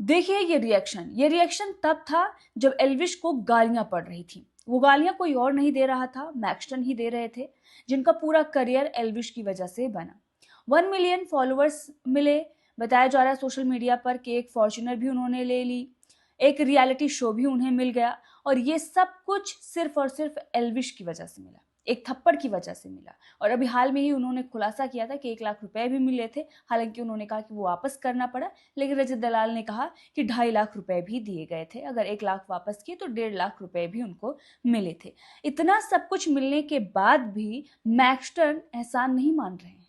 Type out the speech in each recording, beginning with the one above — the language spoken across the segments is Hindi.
देखिए ये रिएक्शन तब था जब एल्विश को गालियां पड़ रही थी। वो गालियां कोई और नहीं दे रहा था, मैक्सटन ही दे रहे थे, जिनका पूरा करियर एल्विश की वजह से बना। 1 मिलियन फॉलोअर्स मिले। बताया जा रहा है सोशल मीडिया पर कि एक फॉर्च्यूनर भी उन्होंने ले ली, एक रियलिटी शो भी उन्हें मिल गया, और ये सब कुछ सिर्फ और सिर्फ एल्विश की वजह से मिला, एक थप्पड़ की वजह से मिला। और अभी हाल में ही उन्होंने खुलासा किया था कि 1 लाख रुपए भी मिले थे। हालांकि उन्होंने कहा कि वो वापस करना पड़ा, लेकिन रजत दलाल ने कहा कि 2.5 लाख रुपए भी दिए गए थे। अगर 1 लाख वापस किए तो 1.5 लाख रुपए भी उनको मिले थे। इतना सब कुछ मिलने के बाद भी मैक्सटन एहसान नहीं मान रहे हैं,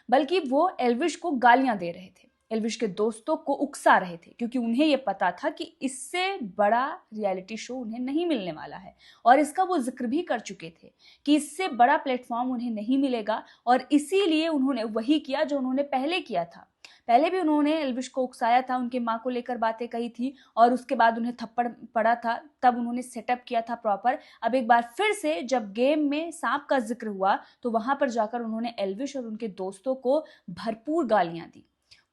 बल्कि वो एल्विश को गालियां दे रहे थे, एल्विश के दोस्तों को उकसा रहे थे, क्योंकि उन्हें यह पता था कि इससे बड़ा रियलिटी शो उन्हें नहीं मिलने वाला है। और इसका वो जिक्र भी कर चुके थे कि इससे बड़ा प्लेटफॉर्म उन्हें नहीं मिलेगा, और इसीलिए उन्होंने वही किया जो उन्होंने पहले किया था। पहले भी उन्होंने एल्विश को उकसाया था, उनके माँ को लेकर बातें कही थी, और उसके बाद उन्हें थप्पड़ पड़ा था, तब उन्होंने सेटअप किया था प्रॉपर। अब एक बार फिर से जब गेम में सांप का जिक्र हुआ तो वहां पर जाकर उन्होंने एल्विश और उनके दोस्तों को भरपूर गालियां दी,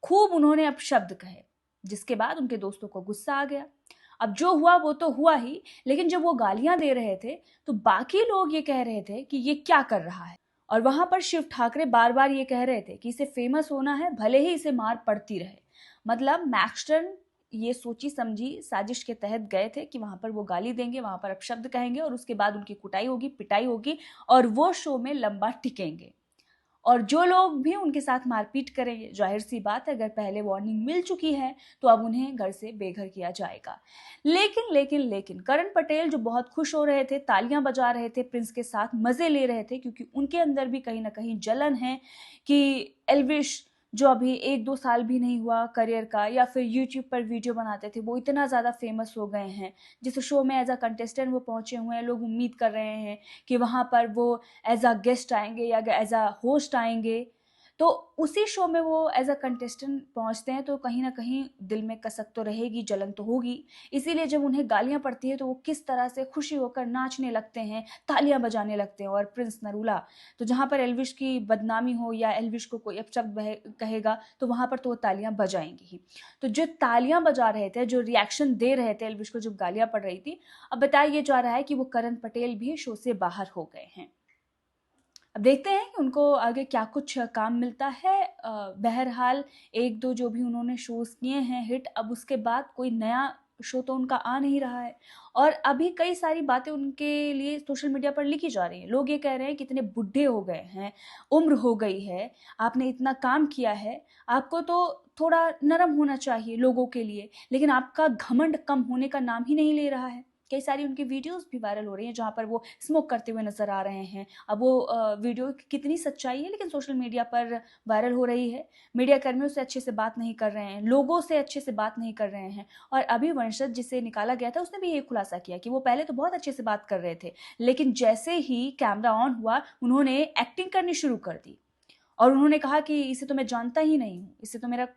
खूब उन्होंने अपशब्द कहे, जिसके बाद उनके दोस्तों को गुस्सा आ गया। अब जो हुआ वो तो हुआ ही, लेकिन जब वो गालियां दे रहे थे तो बाकी लोग ये कह रहे थे कि ये क्या कर रहा है। और वहां पर शिव ठाकरे बार बार ये कह रहे थे कि इसे फेमस होना है, भले ही इसे मार पड़ती रहे। मतलब मैक्सटन ये सोची समझी साजिश के तहत गए थे कि वहां पर वो गाली देंगे, वहां पर अपशब्द कहेंगे, और उसके बाद उनकी कुटाई होगी, पिटाई होगी, और वो शो में लंबा टिकेंगे। और जो लोग भी उनके साथ मारपीट करेंगे, जाहिर सी बात है, अगर पहले वार्निंग मिल चुकी है तो अब उन्हें घर से बेघर किया जाएगा। लेकिन करण पटेल जो बहुत खुश हो रहे थे, तालियां बजा रहे थे, प्रिंस के साथ मजे ले रहे थे, क्योंकि उनके अंदर भी कहीं ना कहीं जलन है कि एल्विश, जो अभी 1-2 साल भी नहीं हुआ करियर का, या फिर यूट्यूब पर वीडियो बनाते थे, वो इतना ज़्यादा फेमस हो गए हैं, जिस शो में एज अ कंटेस्टेंट वो पहुंचे हुए हैं, लोग उम्मीद कर रहे हैं कि वहां पर वो एज अ गेस्ट आएंगे या एज अ होस्ट आएंगे। तो उसी शो में वो एज अ कंटेस्टेंट पहुंचते हैं, तो कहीं ना कहीं दिल में कसक तो रहेगी, जलन तो होगी। इसीलिए जब उन्हें गालियां पड़ती है तो वो किस तरह से खुशी होकर नाचने लगते हैं, तालियां बजाने लगते हैं। और प्रिंस नरूला, तो जहां पर एल्विश की बदनामी हो या एल्विश को कोई अपशब्द कहेगा तो वहां पर तो वो तालियां बजाएंगे ही। तो जो तालियां बजा रहे थे, जो रिएक्शन दे रहे थे एल्विश को जब गालियां पड़ रही थी, अब बताया जा रहा है कि वो करण पटेल भी शो से बाहर हो गए हैं। अब देखते हैं कि उनको आगे क्या कुछ काम मिलता है। बहरहाल 1-2 जो भी उन्होंने शोज किए हैं हिट, अब उसके बाद कोई नया शो तो उनका आ नहीं रहा है। और अभी कई सारी बातें उनके लिए सोशल मीडिया पर लिखी जा रही हैं। लोग ये कह रहे हैं कि इतने बुढ़े हो गए हैं, उम्र हो गई है, आपने इतना काम किया है, आपको तो थोड़ा नरम होना चाहिए लोगों के लिए, लेकिन आपका घमंड कम होने का नाम ही नहीं ले रहा है। कई सारी उनकी वीडियोस भी वायरल हो रही हैं जहाँ पर वो स्मोक करते हुए नजर आ रहे हैं। अब वो वीडियो की कितनी सच्चाई है, लेकिन सोशल मीडिया पर वायरल हो रही है। मीडिया कर्मियों से अच्छे से बात नहीं कर रहे हैं, लोगों से अच्छे से बात नहीं कर रहे हैं। और अभी वंशज जिसे निकाला गया था उसने भी ये खुलासा किया कि वो पहले तो बहुत अच्छे से बात कर रहे थे, लेकिन जैसे ही कैमरा ऑन हुआ उन्होंने एक्टिंग करनी शुरू कर दी। और उन्होंने कहा कि इसे तो मैं जानता ही नहीं हूँ, इससे तो मेरा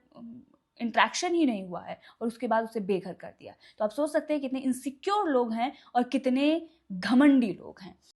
इंट्रैक्शन ही नहीं हुआ है, और उसके बाद उसे बेघर कर दिया। तो आप सोच सकते हैं कितने इनसिक्योर लोग हैं और कितने घमंडी लोग हैं।